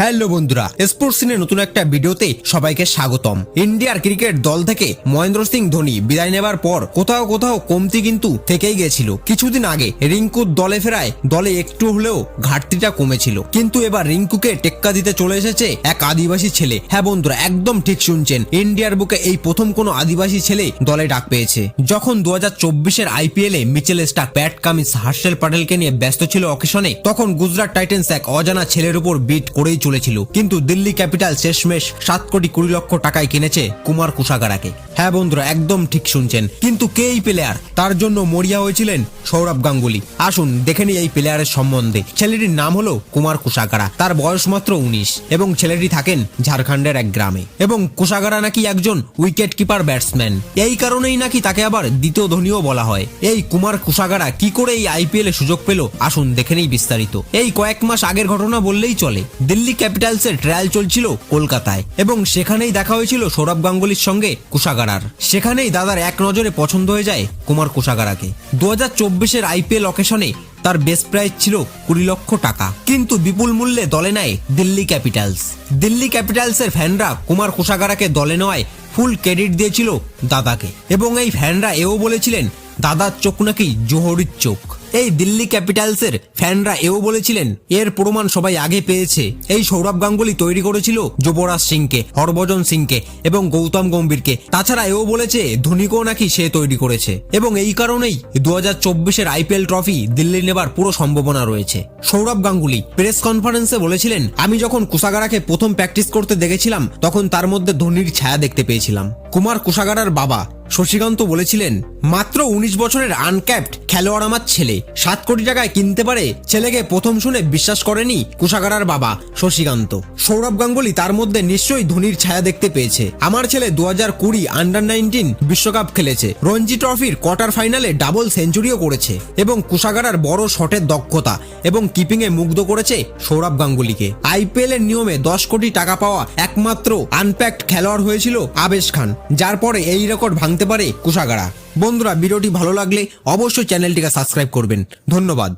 Hello বন্ধুরা, sports সিনের নতুন একটা ভিডিওতে সবাইকে স্বাগতম। ইন্ডিয়ার ক্রিকেট দল থেকে মহেন্দ্র সিং ধোনি বিদায় নেবার পর কোথাও কোথাও কমতি কিন্তু থেকেই গেছিল। কিছুদিন আগে রিঙ্কুর দলে ফেরায় দলে একটু হলেও ঘাটতিটা কমেছিল, কিন্তু এবার রিঙ্কুকে টেক্কা দিতে চলে এসেছে এক আদিবাসী ছেলে। হ্যাঁ বন্ধুরা, একদম ঠিক শুনছেন, ইন্ডিয়ার বুকে এই প্রথম কোনো আদিবাসী ছেলে দলে ডাক পেয়েছে। যখন 2024-এর IPL এ Mitchell Starc, Pat Cummins, Harshal প্যাটেলকে নিয়ে ব্যস্ত ছিল অকেশনে, তখন গুজরাট টাইটেন্স এক অজানা ছেলের উপর বিট করেই চলেছিল। কিন্তু দিল্লি ক্যাপিটাল শেষমেশ 7,20,00,000 টাকায় কিনেছে কুমার কুসাগারাকে। হ্যাঁ বন্ধুরা, একদম ঠিক শুনছেন, কিন্তু কে এই প্লেয়ার? তার জন্য মরিয়া হয়েছিলেন সৌরভ গাঙ্গুলি। আসুন দেখে নিই এই প্লেয়ারের সম্বন্ধে। ছেলেটির নাম হলো কুমার কুসাগারা। তার বয়স মাত্র 19 এবং ছেলেটি থাকেন ঝাড়খণ্ডের এক গ্রামে। এবং কুসাগারা নাকি একজন উইকেট কিপার ব্যাটসম্যান। এই কারণেই নাকি তাকে আবার দ্বিতীয় ধোনিও বলা হয়। এই কুমার কুসাগারা কি করে এই IPL এ সুযোগ পেল, আসুন দেখে নেই বিস্তারিত। এই কয়েক মাস আগের ঘটনা বললেই চলে। দিল্লি ক্যাপিটালসের ট্রায়াল চলছিল কলকাতায় এবং সেখানেই দেখা হয়েছিল সৌরভ গাঙ্গুলির সঙ্গে কুসাগারার। সেখানেই দাদার এক নজরে পছন্দ হয়ে যায় কুমার কুসাগারাকে। 2024-এর IPL অকেশনে তার বেস্ট প্রাইস ছিল 20 লক্ষ টাকা, কিন্তু বিপুল মূল্যে দলে নেয় দিল্লি ক্যাপিটালস। দিল্লি ক্যাপিটালসের ফ্যানরা কুমার কুসাগারাকে দলে নেওয়ায় ফুল ক্রেডিট দিয়েছিল দাদাকে, এবং এই ফ্যানরা এও বলেছিলেন দাদার চোখ নাকি জোহরির চোখ। এই দিল্লি ক্যাপিটালসের ফ্যানরা এও বলেছিলেন এর প্রমাণ সবাই আগে পেয়েছে। এই সৌরভ গাঙ্গুলি তৈরি করেছিল যুবরাজ সিংকে, হরভজন সিংকে এবং গৌতম গম্ভীরকে। তাছাড়া এও বলেছে ধোনিকেও নাকি সে তৈরি করেছে, এবং এই কারণেই 2024-এর IPL ট্রফি দিল্লি নেবার পুরো সম্ভাবনা রয়েছে। সৌরভ গাঙ্গুলি প্রেস কনফারেন্সে বলেছিলেন, আমি যখন কুসাগারাকে প্রথম প্র্যাকটিস করতে দেখেছিলাম তখন তার মধ্যে ধোনির ছায়া দেখতে পেয়েছিলাম। কুমার কুসাগারার বাবা শশীকান্ত বলেছিলেন, মাত্র 19 বছরের আনক্যাপড খেলোয়াড় আমার ছেলে, 7 কোটি টাকায় কিনতে পারে। ছেলেকে প্রথম শুনে বিশ্বাস করেনি কুসাগারার বাবা শশীকান্ত। সৌরভ গাঙ্গুলি তার মধ্যে নিশ্চয়ই ধোনির ছায়া দেখতে পেয়েছে। আমার ছেলে 2020 আন্ডার-19 বিশ্বকাপ খেলেছে, রঞ্জি ট্রফির কোয়ার্টার ফাইনালে ডাবল সেঞ্চুরিও করেছে, এবং কুসাগারার বড় শটের দক্ষতা এবং কিপিং এ মুগ্ধ করেছে সৌরভ গাঙ্গুলিকে। IPL এর নিয়মে 10 কোটি টাকা পাওয়া একমাত্র আনপ্যাকড খেলোয়াড় হয়েছিল আবেশ খান, যার পরে এই রেকর্ড ভাঙতে পারে কুসাগারা। বন্ধুরা, ভিডিওটি ভালো লাগলে অবশ্যই চ্যানেলটিকে সাবস্ক্রাইব করবেন। ধন্যবাদ।